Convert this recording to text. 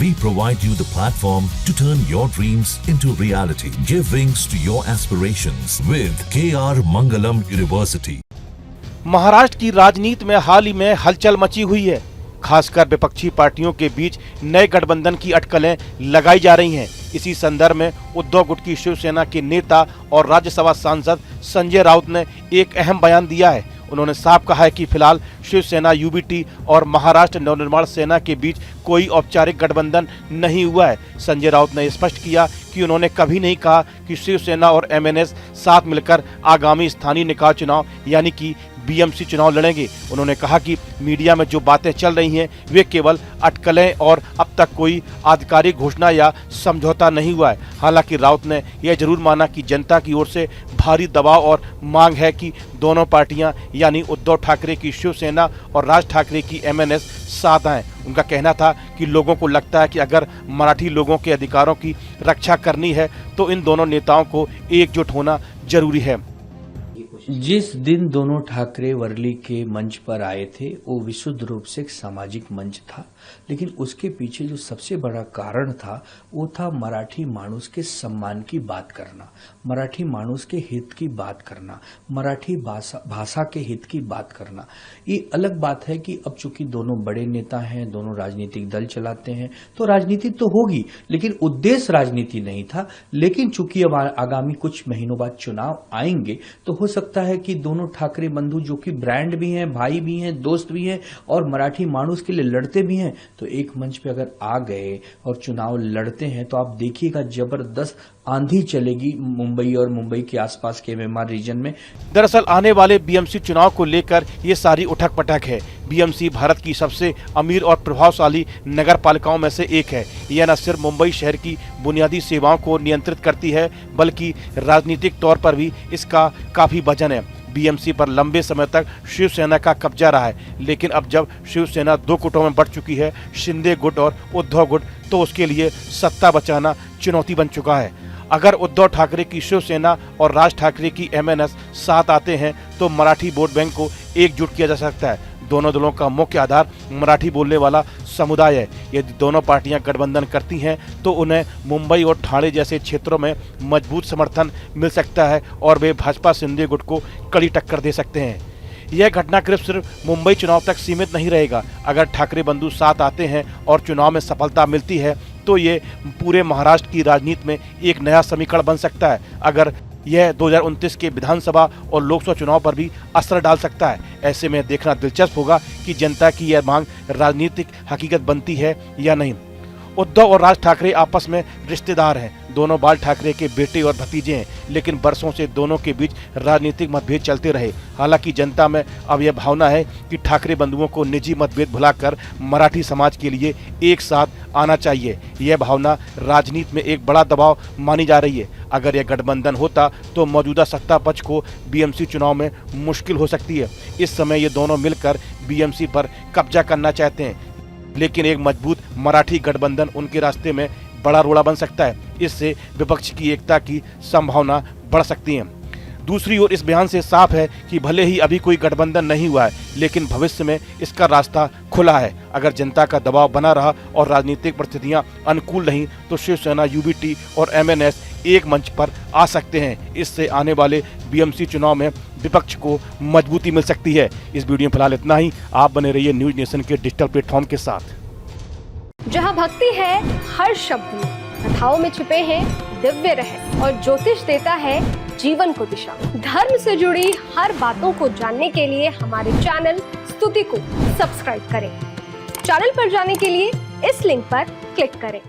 We provide you the platform to turn your dreams into reality. Give wings to your aspirations with KR Mangalam University. Maharashtra की राजनीति में हाल ही में हलचल मची हुई है। खासकर विपक्षी पार्टियों के बीच नए गठबंधन की अटकलें लगाई जा रही हैं। इसी संदर्भ में उद्धव गुट की शिवसेना के नेता और राज्यसभा सांसद संजय राउत ने एक अहम बयान दिया है। उन्होंने साफ कहा है कि फिलहाल शिवसेना यूबीटी और महाराष्ट्र नवनिर्माण सेना के बीच कोई औपचारिक गठबंधन नहीं हुआ है। संजय राउत ने स्पष्ट किया कि उन्होंने कभी नहीं कहा कि शिवसेना और एमएनएस साथ मिलकर आगामी स्थानीय निकाय चुनाव यानी कि बीएमसी चुनाव लड़ेंगे। उन्होंने कहा कि मीडिया में जो बातें चल रही हैं वे केवल अटकलें और अब तक कोई आधिकारिक घोषणा या समझौता नहीं हुआ है। हालांकि राउत ने यह जरूर माना कि जनता की ओर से भारी दबाव और मांग है कि दोनों पार्टियां यानी उद्धव ठाकरे की शिवसेना और राज ठाकरे की एमएनएस साथ आएं। उनका कहना था कि लोगों को लगता है कि अगर मराठी लोगों के अधिकारों की रक्षा करनी है तो इन दोनों नेताओं को एकजुट होना जरूरी है। जिस दिन दोनों ठाकरे वर्ली के मंच पर आए थे वो विशुद्ध रूप से एक सामाजिक मंच था, लेकिन उसके पीछे जो सबसे बड़ा कारण था वो था मराठी मानुस के सम्मान की बात करना, मराठी मानुस के हित की बात करना, मराठी भाषा के हित की बात करना। ये अलग बात है कि अब चूंकि दोनों बड़े नेता हैं, दोनों राजनीतिक दल चलाते हैं तो राजनीति तो होगी, लेकिन उद्देश्य राजनीति नहीं था। लेकिन चूंकि अब आगामी कुछ महीनों बाद चुनाव आएंगे तो हो सकता है कि दोनों ठाकरे बंधु जो कि ब्रांड भी हैं, भाई भी हैं, दोस्त भी हैं और मराठी मानुस के लिए लड़ते भी हैं, तो एक मंच पे अगर आ गए और चुनाव लड़ते हैं तो आप देखिएगा जबरदस्त आंधी चलेगी मुंबई और मुंबई के आसपास के एमएमआर रीजन में। दरअसल आने वाले बीएमसी चुनाव को लेकर ये सारी उठक पटक है। बीएमसी भारत की सबसे अमीर और प्रभावशाली नगर पालिकाओं में से एक है। यह न सिर्फ मुंबई शहर की बुनियादी सेवाओं को नियंत्रित करती है बल्कि राजनीतिक तौर पर भी इसका काफी वजन है। बीएमसी पर लंबे समय तक शिवसेना का कब्जा रहा है, लेकिन अब जब शिवसेना दो गुटों में बढ़ चुकी है, शिंदे गुट और उद्धव गुट, तो उसके लिए सत्ता बचाना चुनौती बन चुका है। अगर उद्धव ठाकरे की शिवसेना और राज ठाकरे की एमएनएस साथ आते हैं तो मराठी वोट बैंक को एकजुट किया जा सकता है। दोनों दलों का मुख्य आधार मराठी बोलने वाला समुदाय है। यदि दोनों पार्टियां गठबंधन करती हैं तो उन्हें मुंबई और ठाणे जैसे क्षेत्रों में मजबूत समर्थन मिल सकता है और वे भाजपा शिंदे गुट को कड़ी टक्कर दे सकते हैं। यह घटनाक्रम सिर्फ मुंबई चुनाव तक सीमित नहीं रहेगा। अगर ठाकरे बंधु साथ आते हैं और चुनाव में सफलता मिलती है तो ये पूरे महाराष्ट्र की राजनीति में एक नया समीकरण बन सकता है। अगर यह 2029 के विधानसभा और लोकसभा चुनाव पर भी असर डाल सकता है। ऐसे में देखना दिलचस्प होगा कि जनता की यह मांग राजनीतिक हकीकत बनती है या नहीं। उद्धव और राज ठाकरे आपस में रिश्तेदार हैं। दोनों बाल ठाकरे के बेटे और भतीजे हैं, लेकिन बरसों से दोनों के बीच राजनीतिक मतभेद चलते रहे। हालांकि जनता में अब यह भावना है कि ठाकरे बंधुओं को निजी मतभेद भुलाकर मराठी समाज के लिए एक साथ आना चाहिए। यह भावना राजनीति में एक बड़ा दबाव मानी जा रही है। अगर यह गठबंधन होता तो मौजूदा सत्ता पक्ष को बीएमसी चुनाव में मुश्किल हो सकती है। इस समय ये दोनों मिलकर बीएमसी पर कब्जा करना चाहते हैं, लेकिन एक मजबूत मराठी गठबंधन उनके रास्ते में बड़ा रोड़ा बन सकता है। इससे विपक्ष की एकता की संभावना बढ़ सकती है। दूसरी ओर इस बयान से साफ है कि भले ही अभी कोई गठबंधन नहीं हुआ है, लेकिन भविष्य में इसका रास्ता खुला है। अगर जनता का दबाव बना रहा और राजनीतिक परिस्थितियां अनुकूल रहीं तो शिवसेना, यूबीटी और एमएनएस एक मंच पर आ सकते हैं। इससे आने वाले बीएमसी चुनाव में विपक्ष को मजबूती मिल सकती है। इस वीडियो में फिलहाल इतना ही। आप बने रहिए न्यूज नेशन के डिजिटल प्लेटफॉर्म के साथ। जहां भक्ति है हर शब्द में, कथाओं में छुपे हैं दिव्य रहस्य और ज्योतिष देता है जीवन को दिशा। धर्म से जुड़ी हर बातों को जानने के लिए हमारे चैनल स्तुति को सब्सक्राइब करें। चैनल पर जाने के लिए इस लिंक पर क्लिक करें।